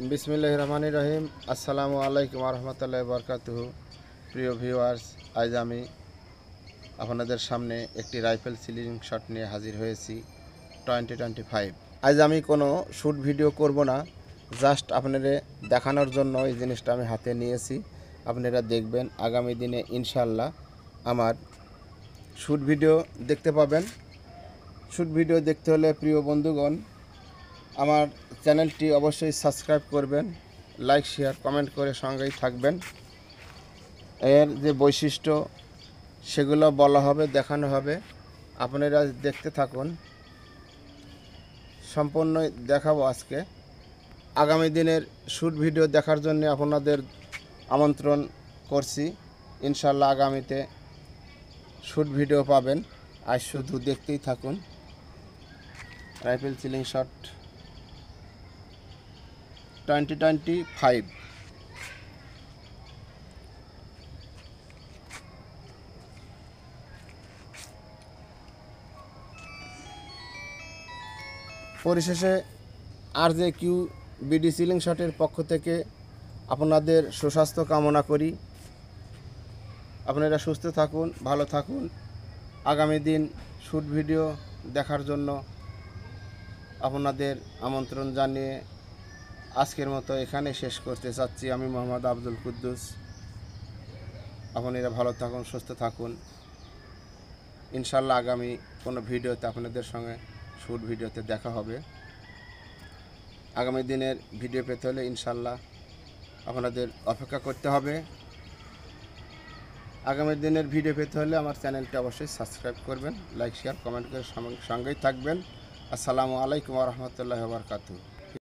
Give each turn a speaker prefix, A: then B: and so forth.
A: বিসমিল্লাহির রহমানির রহিম। আসসালামু আলাইকুম রহমতুল্লাহ বরকাতুহু। প্রিয় ভিউয়ার্স, আজ আমি আপনাদের সামনে একটি রাইফেল সিলিং শট নিয়ে হাজির হয়েছি 2025। আজ আমি কোনো শ্যুট ভিডিও করব না, জাস্ট আপনাদের দেখানোর জন্য এই জিনিসটা আমি হাতে নিয়েছি। আপনারা দেখবেন আগামী দিনে ইনশাল্লাহ আমার শ্যুট ভিডিও দেখতে পাবেন। শ্যুট ভিডিও দেখতে হলে প্রিয় বন্ধুগণ আমার চ্যানেলটি অবশ্যই সাবস্ক্রাইব করবেন, লাইক শেয়ার কমেন্ট করে সঙ্গেই থাকবেন। এর যে বৈশিষ্ট্য সেগুলো বলা হবে, দেখানো হবে, আপনারা দেখতে থাকুন। সম্পূর্ণ দেখাবো আজকে। আগামী দিনের শ্যুট ভিডিও দেখার জন্য আপনাদের আমন্ত্রণ করছি। ইনশাল্লাহ আগামীতে শ্যুট ভিডিও পাবেন। আজ শুধু দেখতেই থাকুন। Rifle ceiling shot 2025। পরিশেষে RJQ বিডি সিলিং শটের পক্ষ থেকে আপনাদের সুস্বাস্থ্য কামনা করি। আপনারা সুস্থ থাকুন, ভালো থাকুন। আগামী দিন শ্যুট ভিডিও দেখার জন্য আপনাদের আমন্ত্রণ জানিয়ে আজকের মতো এখানে শেষ করতে চাচ্ছি। আমি মোহাম্মদ আব্দুল কুদ্দুস। আপনারা ভালো থাকুন, সুস্থ থাকুন। ইনশাল্লাহ আগামী কোনো ভিডিওতে আপনাদের সঙ্গে শ্যুট ভিডিওতে দেখা হবে। আগামী দিনের ভিডিও পেতে হলে ইনশাল্লাহ আপনাদের অপেক্ষা করতে হবে। আগামী দিনের ভিডিও পেতে হলে আমার চ্যানেলটি অবশ্যই সাবস্ক্রাইব করবেন, লাইক শেয়ার কমেন্ট করে সঙ্গেই থাকবেন। আসসালামু আলাইকুম রহমতুল্লাহ বরকাতুহু।